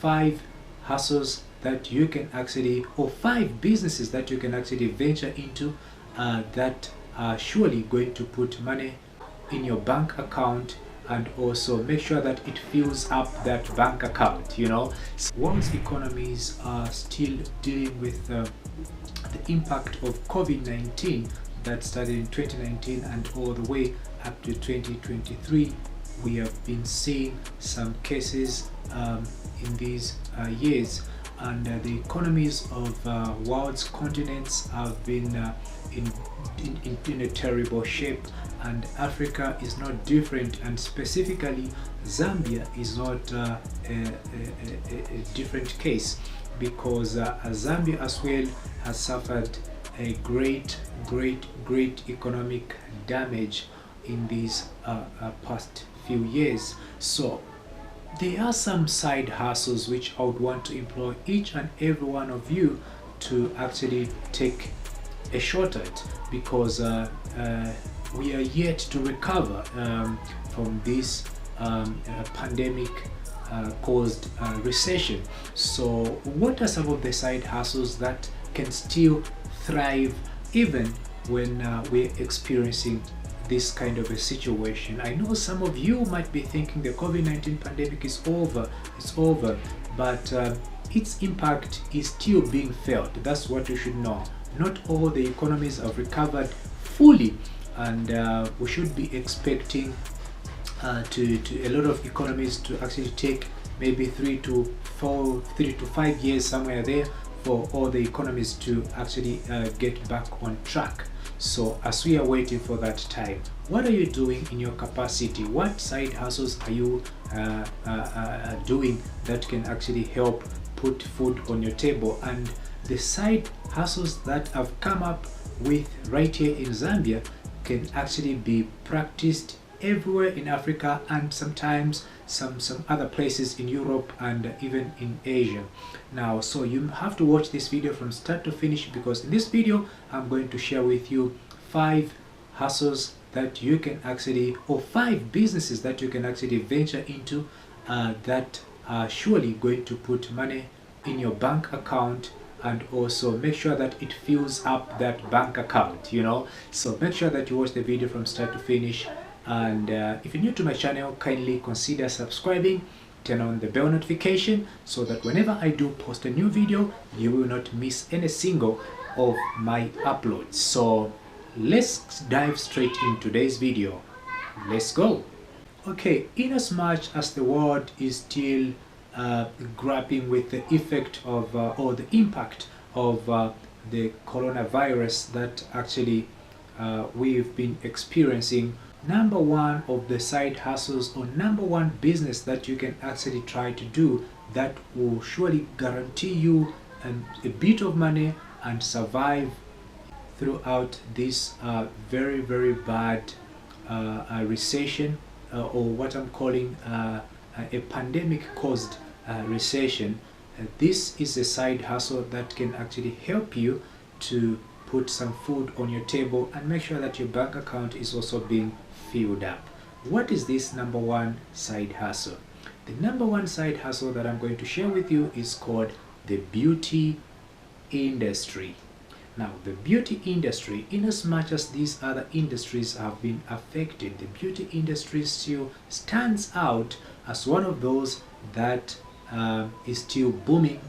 5 hustles that you can actually, or 5 businesses that you can actually venture into that are surely going to put money in your bank account, and also make sure that it fills up that bank account. World's economies are still dealing with the impact of COVID-19 that started in 2019 and all the way up to 2023. We have been seeing some cases in these years, and the economies of world's continents have been in a terrible shape, and Africa is not different, and specifically Zambia is not a different case, because Zambia as well has suffered a great economic damage in these past few years. So there are some side hustles which I would want to employ each and every one of you to actually take a shot at, because we are yet to recover from this pandemic caused recession. So what are some of the side hustles that can still thrive even when we're experiencing this kind of a situation? I know some of you might be thinking the COVID-19 pandemic is over, but its impact is still being felt. That's what you should know. Not all the economies have recovered fully, and we should be expecting to a lot of economies to actually take maybe 3 to 5 years, somewhere there, for all the economies to actually get back on track. So as we are waiting for that time, what are you doing in your capacity? What side hustles are you doing that can actually help put food on your table? And the side hustles that I've come up with right here in Zambia can actually be practiced everywhere in Africa, and sometimes some other places in Europe and even in Asia. Now, so you have to watch this video from start to finish, because in this video I'm going to share with you 5 hustles that you can actually, or 5 businesses that you can actually venture into that are surely going to put money in your bank account, and also make sure that it fills up that bank account. So make sure that you watch the video from start to finish. And if you're new to my channel, kindly consider subscribing, turn on the bell notification, so that whenever I do post a new video, you will not miss any single of my uploads. So let's dive straight in today's video. Let's go. Okay, in as much as the world is still grappling with the effect of or the impact of the coronavirus that actually we've been experiencing, number one of the side hustles, or number one business that you can actually try to do that will surely guarantee you a bit of money and survive throughout this very bad recession, or what I'm calling a pandemic caused recession. This is a side hustle that can actually help you to put some food on your table and make sure that your bank account is also being filled up. What is this number one side hustle? The number one side hustle that I'm going to share with you is called the beauty industry. Now, the beauty industry, in as much as these other industries have been affected, the beauty industry still stands out as one of those that is still booming.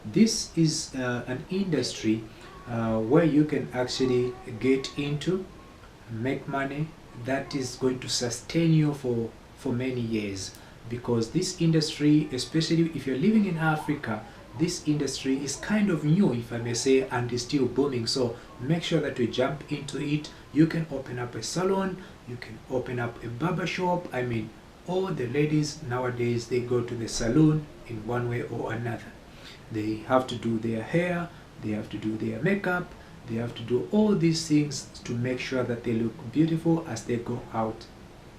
This is an industry where you can actually get into, make money that is going to sustain you for many years, because this industry, especially if you're living in Africa, this industry is kind of new, if I may say, and is still booming. So make sure that you jump into it. You can open up a salon, you can open up a barber shop. I mean, all the ladies nowadays, they go to the salon in one way or another. They have to do their hair, they have to do their makeup, they have to do all these things to make sure that they look beautiful as they go out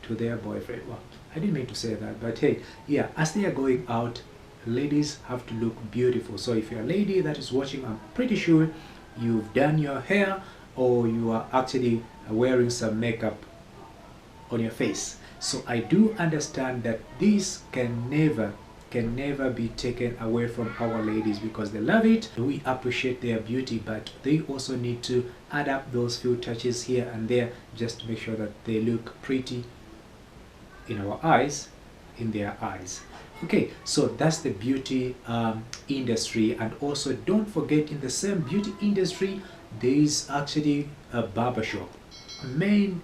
to their boyfriend. Well, I didn't mean to say that, but hey, yeah, as they are going out, ladies have to look beautiful. So if you're a lady that is watching, I'm pretty sure you've done your hair, or you are actually wearing some makeup on your face. So I do understand that this can never can never be taken away from our ladies, because they love it. We appreciate their beauty, but they also need to add up those few touches here and there just to make sure that they look pretty in our eyes, in their eyes. Okay, so that's the beauty industry. And also don't forget, in the same beauty industry, there is actually a barbershop. Men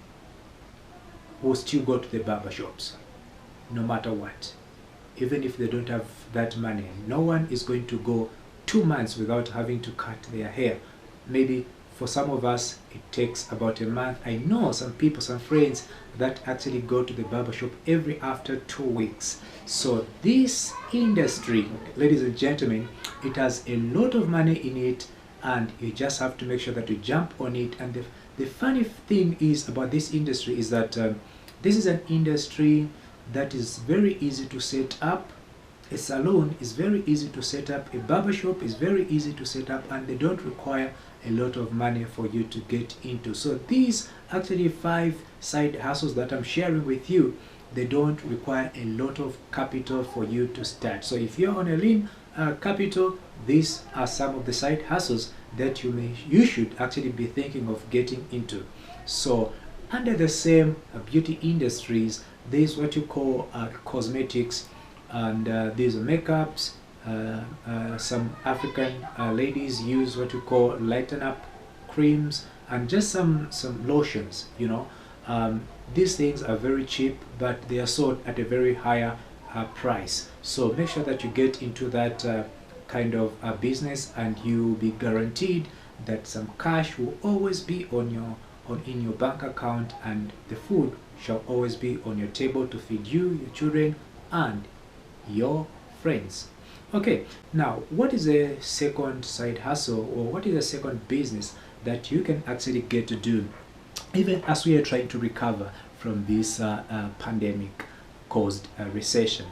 will still go to the barbershops no matter what, even if they don't have that money. No one is going to go 2 months without having to cut their hair. Maybe for some of us it takes about a month. I know some people, some friends that actually go to the barbershop every after 2 weeks. So this industry, ladies and gentlemen, it has a lot of money in it, and you just have to make sure that you jump on it. And the funny thing is about this industry is that this is an industry that is very easy to set up. A salon is very easy to set up, a barbershop is very easy to set up, and they don't require a lot of money for you to get into. So these actually 5 side hustles that I'm sharing with you, they don't require a lot of capital for you to start. So if you're on a lean capital, these are some of the side hustles that you should actually be thinking of getting into. So under the same beauty industries, there's what you call cosmetics, and these are makeups. Some African ladies use what you call lighten up creams, and just some lotions, you know. These things are very cheap, but they are sold at a very higher price. So make sure that you get into that kind of business, and you'll be guaranteed that some cash will always be in your bank account, and the food shall always be on your table to feed you, your children, and your friends. Okay, now what is a second side hustle, or what is a second business that you can actually get to do even as we are trying to recover from this pandemic caused recession?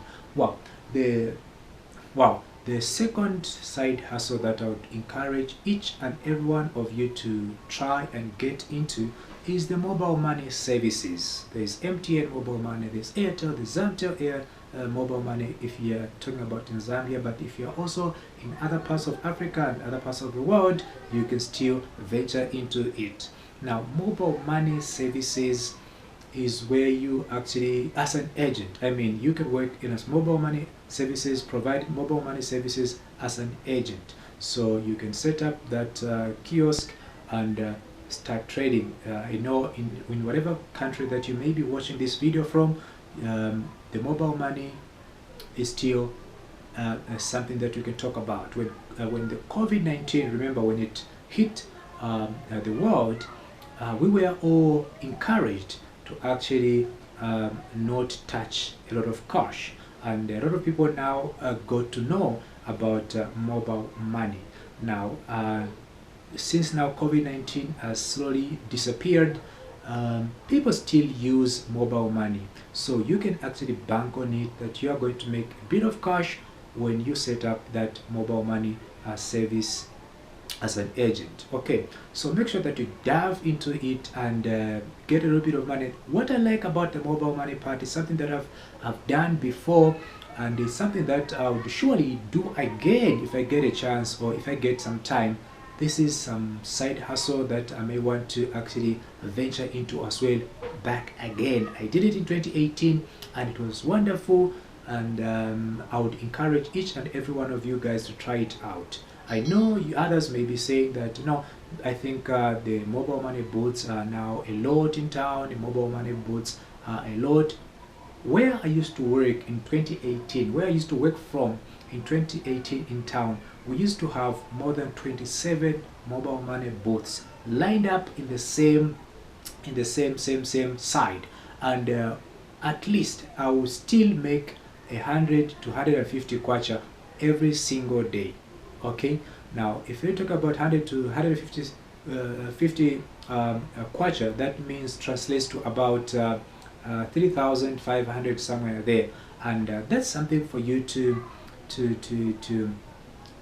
The second side hustle that I would encourage each and every one of you to try and get into is the mobile money services. There's MTN mobile money, there's Airtel, there's Zambia mobile money if you're talking about in Zambia, but if you're also in other parts of Africa and other parts of the world, you can still venture into it. Now, mobile money services is where you actually, as an agent, I mean, you can work in as mobile money services, provide mobile money services as an agent. So you can set up that kiosk and start trading. I know in whatever country that you may be watching this video from, the mobile money is still something that you can talk about. When the COVID-19, remember when it hit the world, we were all encouraged to actually not touch a lot of cash, and a lot of people now got to know about mobile money. Now since now COVID-19 has slowly disappeared, people still use mobile money, so you can actually bank on it that you are going to make a bit of cash when you set up that mobile money service as an agent. Okay, so make sure that you dive into it and get a little bit of money. What I like about the mobile money part is something that I've done before, and it's something that I would surely do again if I get a chance, or if I get some time. This is some side hustle that I may want to actually venture into as well back again. I did it in 2018 and it was wonderful, and I would encourage each and every one of you guys to try it out. I know you others may be saying that, no, I think the mobile money booths are now a lot in town, the mobile money booths are a lot. Where I used to work in 2018, where I used to work from in 2018 in town, we used to have more than 27 mobile money booths lined up in the same side, and at least I will still make 100 to 150 kwacha every single day. Okay, now if you talk about 100 to 150 kwacha, that means translates to about 3,500 somewhere there, and that's something for you to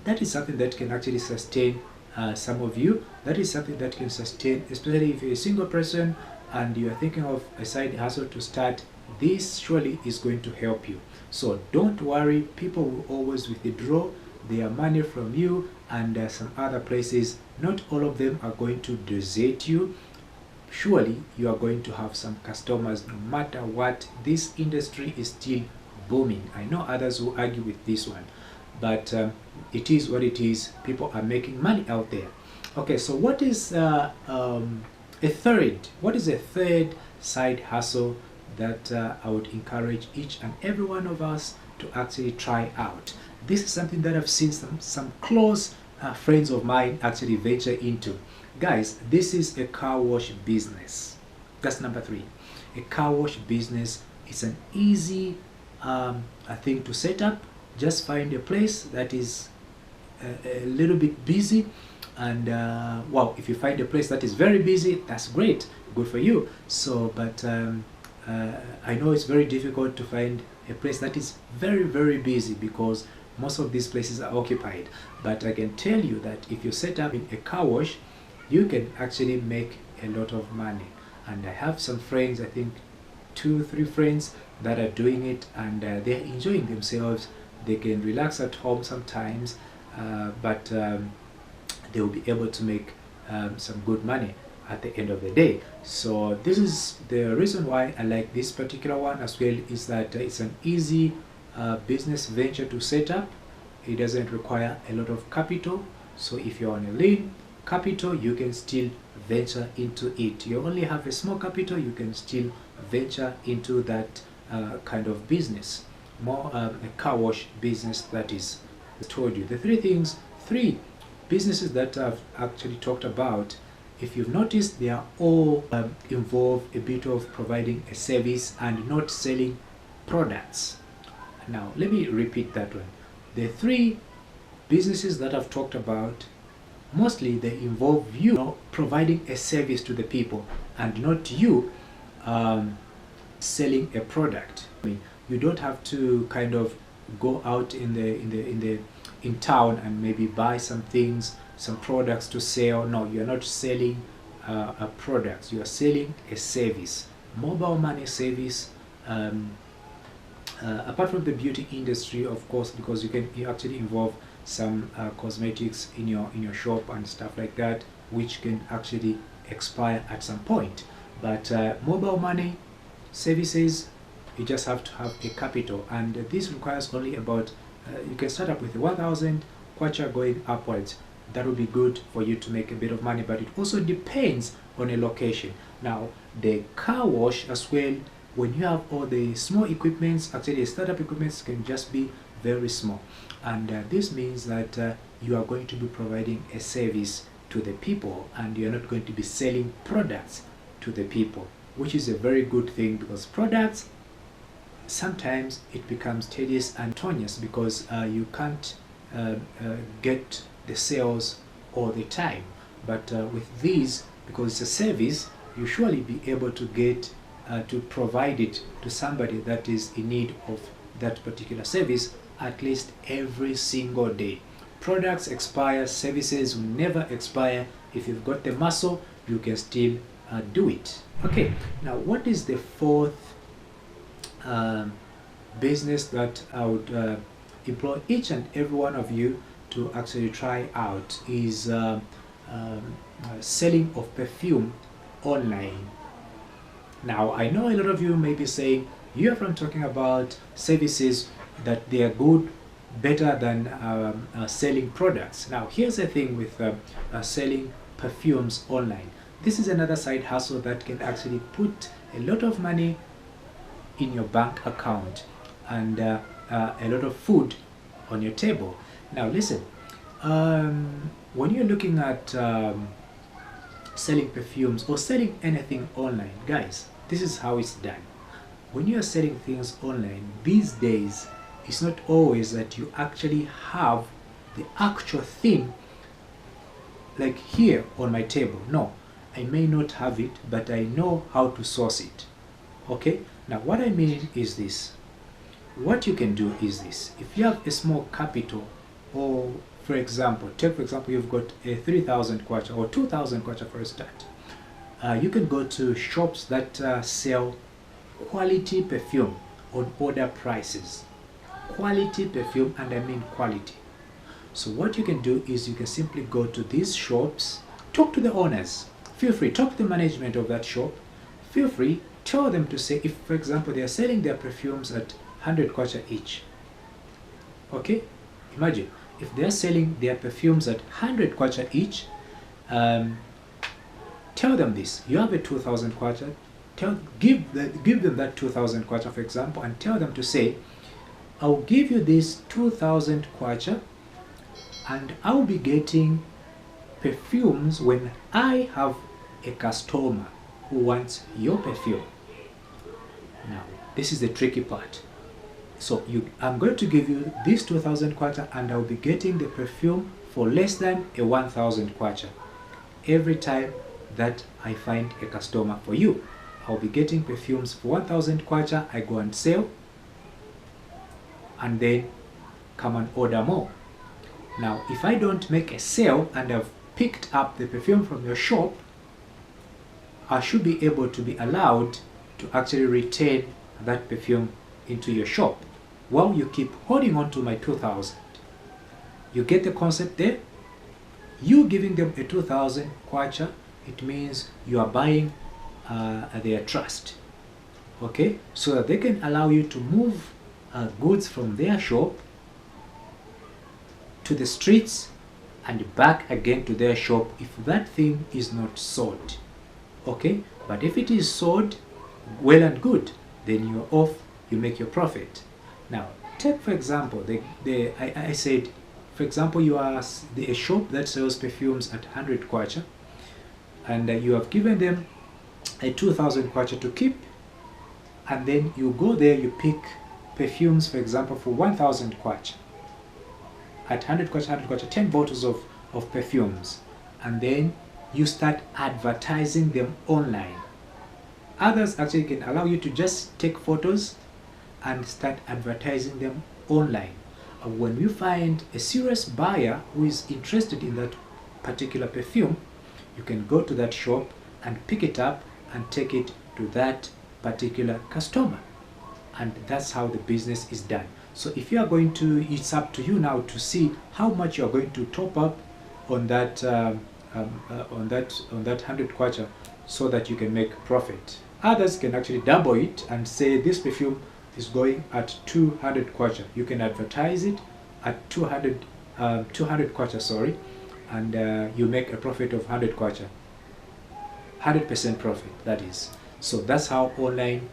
that is something that can actually sustain some of you. That is something that can sustain, especially if you're a single person and you are thinking of a side hustle to start, this surely is going to help you. So don't worry, people will always withdraw their money from you, and some other places, not all of them are going to desert you. Surely you are going to have some customers no matter what. This industry is still booming. I know others who argue with this one, but it is what it is. People are making money out there. Okay, so what is a third side hustle that I would encourage each and every one of us to actually try out? This is something that I've seen some close friends of mine actually venture into. Guys, this is a car wash business. That's number 3. A car wash business is an easy thing to set up. Just find a place that is a little bit busy, and wow, if you find a place that is very busy, that's great, good for you. So but I know it's very difficult to find a place that is very, very busy because most of these places are occupied. But I can tell you that if you set up in a car wash, you can actually make a lot of money. And I have some friends, I think 2-3 friends that are doing it, and they're enjoying themselves. They can relax at home sometimes, but they will be able to make some good money at the end of the day. So this is the reason why I like this particular one as well, is that it's an easy business venture to set up. It doesn't require a lot of capital. So if you're on a lean capital, you can still venture into it. You only have a small capital, you can still venture into that kind of business. More a car wash business, that is. I told you the 3 businesses that I've actually talked about. If you've noticed, they are all involve a bit of providing a service and not selling products. Now let me repeat that one. The 3 businesses that I've talked about, mostly they involve you providing a service to the people and not you selling a product. I mean, you don't have to kind of go out in town and maybe buy some things, some products to sell. No, you're not selling a product, you are selling a service, mobile money service. Apart from the beauty industry, of course, because you actually involve some cosmetics in your shop and stuff like that, which can actually expire at some point. But mobile money services, you just have to have a capital, and this requires only about you can start up with 1,000 kwacha going upwards. That will be good for you to make a bit of money, but it also depends on a location. Now the car wash as well, when you have all the small equipments, actually startup equipments can just be very small, and this means that you are going to be providing a service to the people, and you're not going to be selling products to the people, which is a very good thing, because products, sometimes it becomes tedious and tedious because you can't get the sales all the time. But with these, because it's a service, you surely be able to get to provide it to somebody that is in need of that particular service at least every single day. Products expire, services will never expire. If you've got the muscle, you can still do it. Okay, now what is the 4th business that I would implore each and every one of you to actually try out is selling of perfume online. Now I know a lot of you may be saying, you are from talking about services that they are good, better than selling products. Now here's the thing with selling perfumes online. This is another side hustle that can actually put a lot of money in your bank account and a lot of food on your table. Now listen, when you're looking at selling perfumes or selling anything online, guys, this is how it's done. When you are selling things online these days, it's not always that you actually have the actual thing like here on my table. No, I may not have it, but I know how to source it. Okay, now what I mean is this. What you can do is this. If you have a small capital, or for example, you've got a 3,000 kwacha or 2,000 kwacha for a start. you can go to shops that sell quality perfume on order prices. Quality perfume, and I mean quality. So what you can do is you can simply go to these shops, talk to the owners. Feel free, talk to the management of that shop. Feel free, tell them to say, if for example they are selling their perfumes at 100 kwacha each. Okay, imagine if they are selling their perfumes at 100 kwacha each. Tell them this: you have a 2,000 kwacha. Give them that 2,000 kwacha, for example, and tell them to say, I'll give you this 2,000 kwacha, and I'll be getting perfumes when I have a customer who wants your perfume. Now, this is the tricky part. So I'm going to give you this 2,000 kwacha, and I'll be getting the perfume for less than a 1,000 kwacha. Every time that I find a customer for you, I'll be getting perfumes for 1,000 kwacha. I go and sell, and then come and order more. Now, if I don't make a sale and I've picked up the perfume from your shop, I should be able to be allowed to actually retain that perfume into your shop while you keep holding on to my 2,000. You get the concept there? You giving them a 2,000 kwacha, it means you are buying their trust, okay, so that they can allow you to move goods from their shop to the streets and back again to their shop if that thing is not sold. Okay, but if it is sold, well and good, then you're off, you make your profit. Now take for example I said, for example, you are a shop that sells perfumes at 100 kwacha, and you have given them a 2,000 kwacha to keep, and then you go there, you pick perfumes for example for 1,000 kwacha. At 100 kwacha, 10 bottles of perfumes, and then you start advertising them online. Others actually can allow you to just take photos and start advertising them online. When you find a serious buyer who is interested in that particular perfume, you can go to that shop and pick it up and take it to that particular customer, and that's how the business is done. So if you are going to, it's up to you now to see how much you are going to top up on that on that 100 kwacha, so that you can make profit. Others can actually double it and say this perfume is going at 200 kwacha. You can advertise it at 200 kwacha, sorry, and you make a profit of 100 kwacha, 100% profit, that is. So that's how online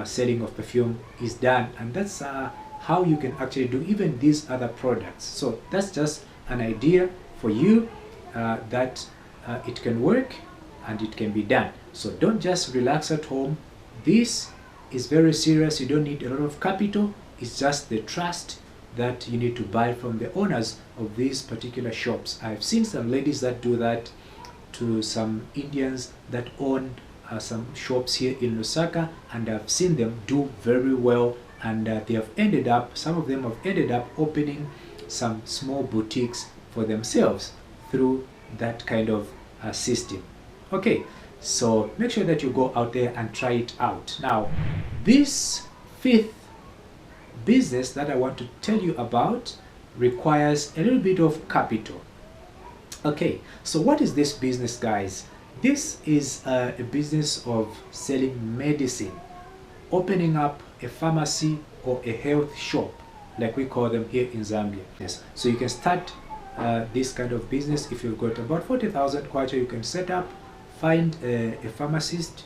selling of perfume is done, and that's how you can actually do even these other products. So that's just an idea for you that it can work and it can be done. So don't just relax at home. This is very serious. You don't need a lot of capital. It's just the trust that you need to buy from the owners of these particular shops. I've seen some ladies that do that to some Indians that own some shops here in Lusaka, and I've seen them do very well, and they have ended up, some of them have ended up opening some small boutiques for themselves through that kind of system. Okay, so make sure that you go out there and try it out. Now, this fifth business that I want to tell you about requires a little bit of capital. Okay, so what is this business, guys? This is a business of selling medicine, opening up a pharmacy or a health shop, like we call them here in Zambia. Yes, so you can start this kind of business. If you've got about 40,000 kwacha, you can set up, find a pharmacist,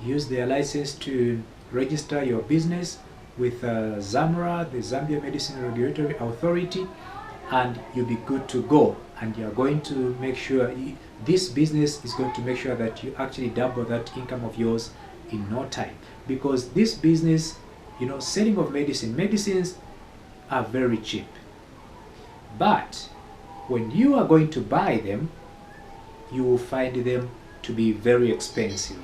use their license to register your business with ZAMRA, the Zambia Medicine Regulatory Authority, and you'll be good to go. And you're going to make sure this business is going to make sure that you actually double that income of yours in no time, because this business, you know, selling of medicines are very cheap, but when you are going to buy them, you will find them to be very expensive,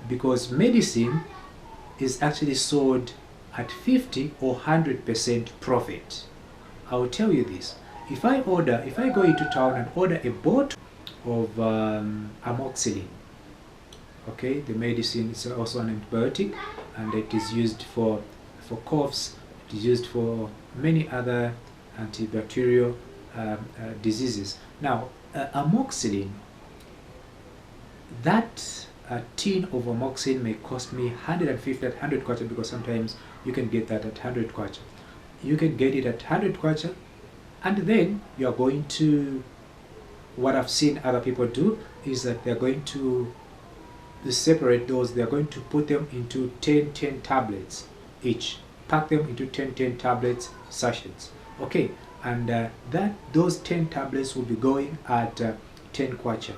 because medicine is actually sold at 50 or 100% profit. I'll tell you this: if I go into town and order a bottle of amoxicillin, Okay, the medicine is also an antibiotic, and it is used for coughs. It is used for many other antibacterial diseases. Now, amoxicillin, that tin of amoxicillin may cost me 150 at 100 kwacha, because sometimes you can get that at 100 kwacha. You can get it at 100 kwacha, and then you are going to, what I've seen other people do is that they're going to separate those. They're going to put them into 10 tablets each, pack them into 10 tablets sachets. Okay, and those 10 tablets will be going at 10 kwacha.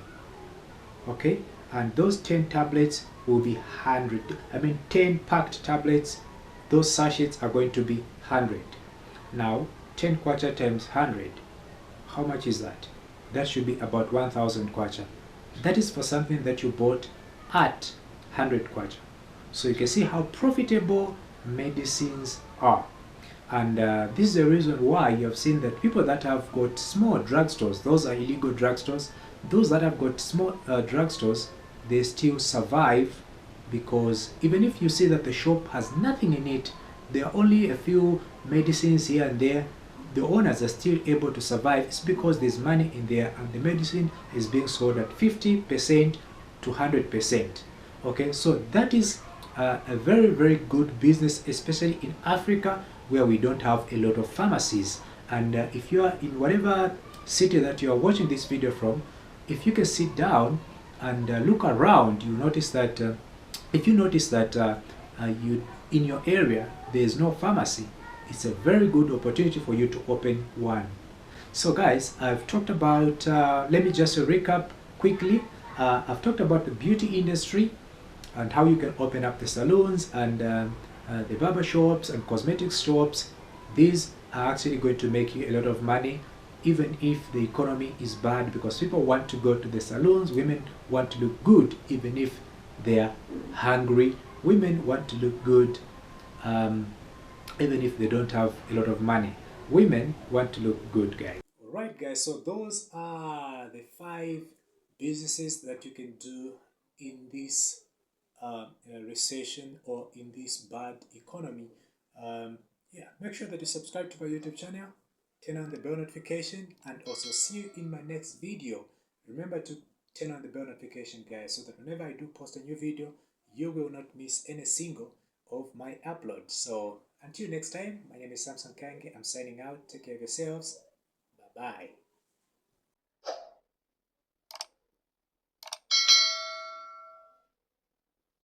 Okay, and those 10 tablets will be 100. I mean, 10 packed tablets, those sachets are going to be 100. Now 10 kwacha times 100, how much is that? That should be about 1000 kwacha. That is for something that you bought at 100 kwacha. So you can see how profitable medicines are. And this is the reason why you have seen that people that have got small drugstores, those are illegal drugstores, those that have got small drugstores, they still survive, because even if you see that the shop has nothing in it, there are only a few medicines here and there, the owners are still able to survive. It's because there's money in there, and the medicine is being sold at 50% to 100%. Okay, so that is a very, very good business, especially in Africa, where we don't have a lot of pharmacies. And if you are in whatever city that you are watching this video from, if you can sit down and look around, you notice that if you notice that you in your area there is no pharmacy, it's a very good opportunity for you to open one. So guys, I've talked about, let me just recap quickly. I've talked about the beauty industry and how you can open up the salons and the barber shops and cosmetics shops. These are actually going to make you a lot of money, even if the economy is bad, because people want to go to the salons. Women want to look good even if they are hungry. Women want to look good even if they don't have a lot of money. Women want to look good, guys. Alright guys, so those are the 5 businesses that you can do in this recession, or in this bad economy. Yeah, make sure that you subscribe to my YouTube channel, turn on the bell notification, and also see you in my next video. Remember to turn on the bell notification, guys, so that whenever I do post a new video, you will not miss any single of my uploads. So until next time, my name is Samson Kange. I'm signing out. Take care of yourselves. Bye bye.